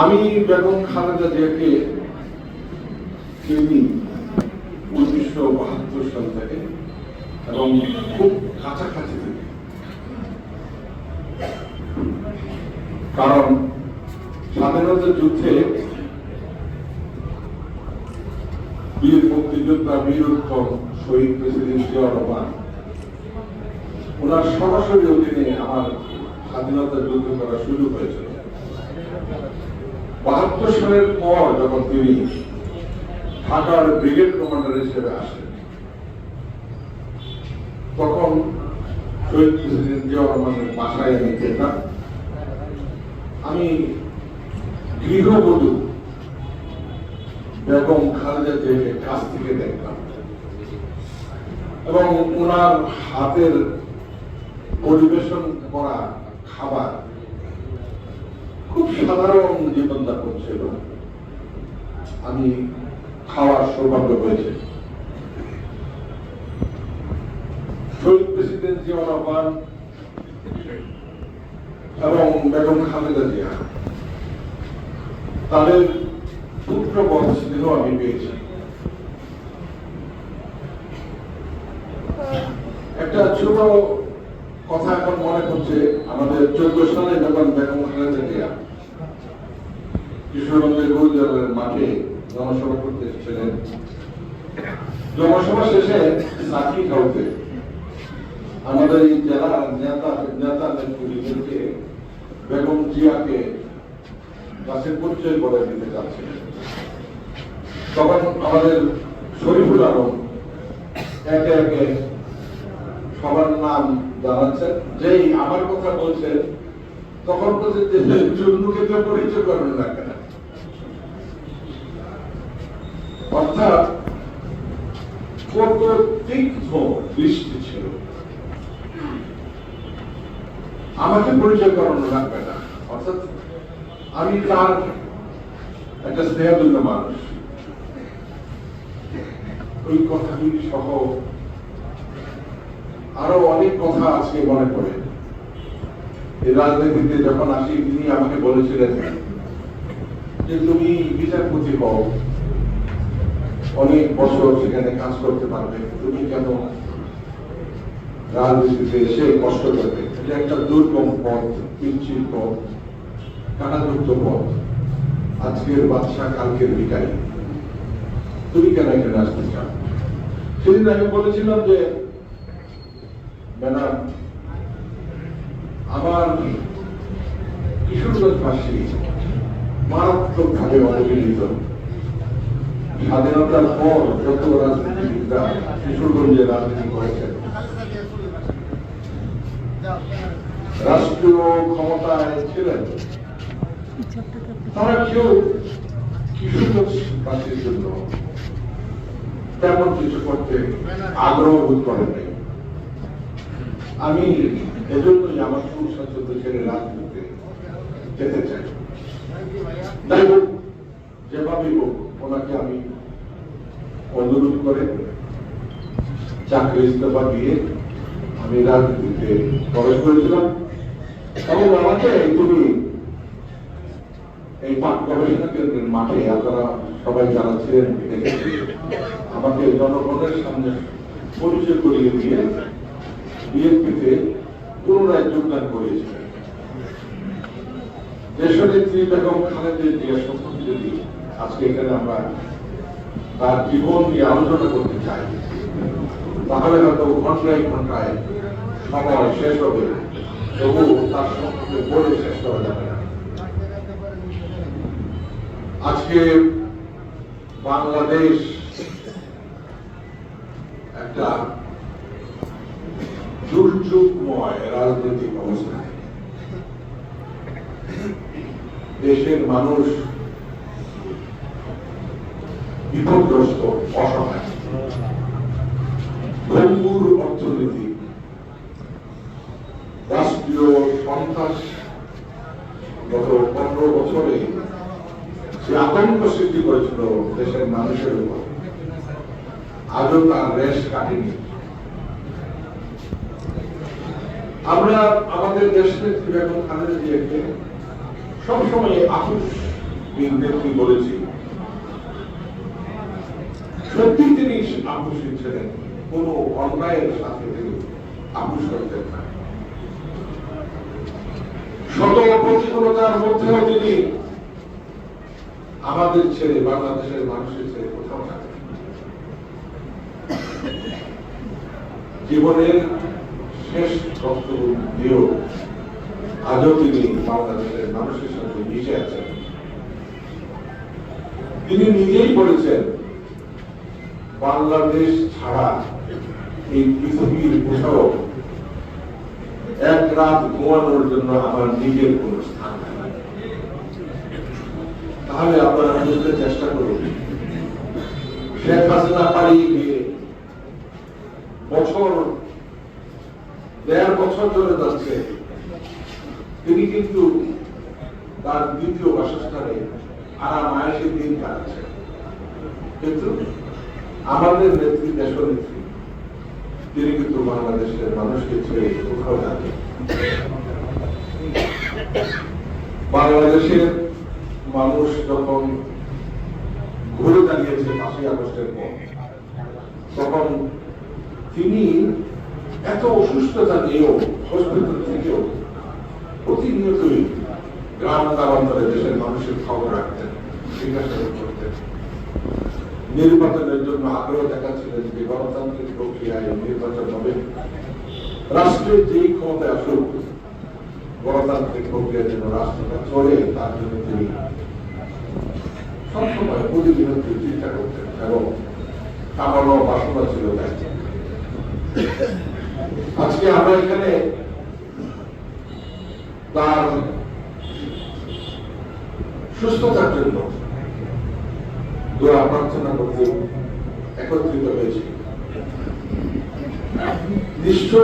আমি বেগম খালেদা জিয়াকে চিনি 1972 সাল থেকে এবং খুব কাছাকাছি থেকে, কারণ স্বাধীনতা যুদ্ধে বীর মুক্তিযোদ্ধা বীর উত্তম শহীদ প্রেসিডেন্ট জিয়াউর রহমান ওনার সরাসরি অধীনে আমার স্বাধীনতা যুদ্ধ করা শুরু হয়েছিল। 72 সালের পর যখন তিনি ঢাকার ব্রিগেড কমান্ডার হিসেবে আসেন, তখন শহীদ প্রেসিডেন্ট জিয়াউর রহমানের বাসায় আমি যেতাম। আমি গৃহবধূ বেগম খালেদা জিয়াকে কাছ থেকে দেখতাম এবং ওনার হাতের পরিবেশন করা খাবার খুব সাধারণ জীবনযাপন ছিল। আমি খাওয়ার সৌভাগ্য হয়েছে। শহীদ প্রেসিডেন্ট জিয়াউর রহমান এবং বেগম খালেদা জিয়া তাদের পুত্রবধ স্নেহ আমি পেয়েছি। একটা ছোট কথা এখন মনে করছে, আমাদের 14 সালে যখন বেগম খালেদা জিয়া কিশোরগঞ্জের গুরুদ্বারের মাঠে জনসভা করতে এসেছিলেন, জনসভা শেষে সার্কিট হাউসে আমাদের এই জেলার নেতা নেত্রীদেরকে বেগম জিয়াকে কাছে পরিচয় করে দিতে চাচ্ছিলেন। তখন আমাদের শরীফুল আলম একে একে সবার নাম জানাচ্ছেন, যেই আমার কথা বলছেন তখন বলছে যে চুন্নুকে তো পরিচয় করবেন না কেন। অর্থাৎ কত তীক্ষ্ণ দৃষ্টি ছিল, আমাকে পরিচয় করানো লাগবে না। অর্থাৎ আমি তার একটা স্নেহদুল্য মানুষ। ওই কথাগুলি সহ আরো অনেক কথা আজকে মনে পড়ে। এই রাজনীতিতে যখন আসি, তিনি আমাকে বলেছিলেন যে তুমি বিচারপতি হও, অনেক বছর সেখানে কাজ করতে পারবে, তুমি কেন রাজনীতিতে এসে কষ্ট করবে? এটা একটা দুর্গম পথ, পিচ্ছিল পথ, কাটাযুক্ত পথ, আজকের বাদশা কালকের ভিখারি, তুমি কেন এখানে আসতে চাও? সেদিন আমি বলেছিলাম যে ম্যাডাম, আমার কিশোরগঞ্জবাসী মারাত্মক ভাবে অবহেলিত। স্বাধীনতার পর যত রাজনীতিবিদরা কিশোরগঞ্জে রাজনীতি করেছেন, রাষ্ট্রীয় ক্ষমতায় ছিলেন, তারা কেউ কিশোরগঞ্জবাসীর জন্য তেমন কিছু করতে আগ্রহ বোধ করেন নাই। আমি এজন্যই আমার সুস্বাচ্ছন্দ্য ছেড়ে রাজনীতিতে যেতে চাই। যাই হোক, যেভাবেই হোক, ওনাকে আমি অনুরোধ করে চাকরি ইস্তফা দিয়ে আমি রাজনীতিতে প্রবেশ করেছিলাম এবং আমাকে তুমি এই গবেষণা কেন্দ্রের মাঠে, আপনারা সবাই যারা ছিলেন দেখেছি, আমাকে জনগণের সামনে পরিচয় করিয়ে দিয়ে বিএনপিতে পুনরায় যোগদান করেছিলেন। দেশনেত্রী বেগম খালেদা জিয়া সম্পর্কে যদি আজকে এখানে আমরা তার জীবন নিয়ে আলোচনা করতে চাই, তাহলে হয়তো ঘন্টায় ঘন্টায় সময় শেষ হবে, তবু তার সম্পর্কে বলে শেষ করা যাবে না। আজকে বাংলাদেশ একটা দুর্যোগময় রাজনৈতিক অবস্থায়, দেশের মানুষ বিপদগ্রস্ত, অসহায়, ভঙ্গুর অর্থনীতি, রাষ্ট্রীয় সন্ত্রাস গত 15 বছরে যে আতঙ্ক সৃষ্টি করেছিল দেশের মানুষের উপর, আজও তার রেশ কাটেনি। আমরা আমাদের দেশনেত্রী বেগম খালেদা জিয়াকে সবসময় আপুস নেত্রী বলেছি, সত্যি তিনি আপোষহীন ছিলেন, কোন অন্যায়ের সাথে তিনি আপোষ করতেন না। শত প্রতিকূলতার মধ্যেও তিনি আমাদের ছেড়ে, বাংলাদেশের মানুষের ছেড়ে কোথাও থাকেন। জীবনের শেষ কষ্ট দিয়েও আজও তিনি বাংলাদেশের মানুষের সাথে মিশে আছেন। তিনি নিজেই বলেছেন, বাংলাদেশ ছাড়া এই পৃথিবীর কোথাও এক রাত ঘুমানোর জন্য আমার নিজের কোন স্থান নেই। তাহলে আপনারা বুঝতে চেষ্টা করুন, শেখ হাসিনা পালিয়ে গিয়ে দেড় বছর ধরে যাচ্ছে, তিনি কিন্তু তার দ্বিতীয় বাসস্থানে আরাম আয়েসে দিন কাটাচ্ছেন। কিন্তু আমাদের নেত্রী, দেশনেত্রী, তিনি কিন্তু বাংলাদেশের মানুষকে ছেড়ে কোথাও যাননি। বাংলাদেশের মানুষ যখন ঘুরে দাঁড়িয়েছে 5ই আগস্টের পর, তখন তিনি এত অসুস্থতা নিয়েও, হসপিটাল থেকেও প্রতিনিয়তই গ্রাম গ্রামান্তরে দেশের মানুষের খবর রাখতেন, জিজ্ঞাসাবাদ করতেন, নির্বাচনের জন্য আগ্রহ দেখাচ্ছিলেন যে গণতান্ত্রিক প্রক্রিয়ায় নির্বাচন হবে, রাষ্ট্রের যেই ক্ষমতায় আসুক গণতান্ত্রিক প্রক্রিয়ার জন্য রাষ্ট্রটা চলে, তার জন্য তিনি সবসময় প্রতিদিনের চিন্তা করতেন এবং কামানো বাসনা ছিল তাই। আজকে আমরা এখানে তার সুস্থতার জন্য দোয়া প্রার্থনা করতে একত্রিত হয়েছি। নিশ্চয়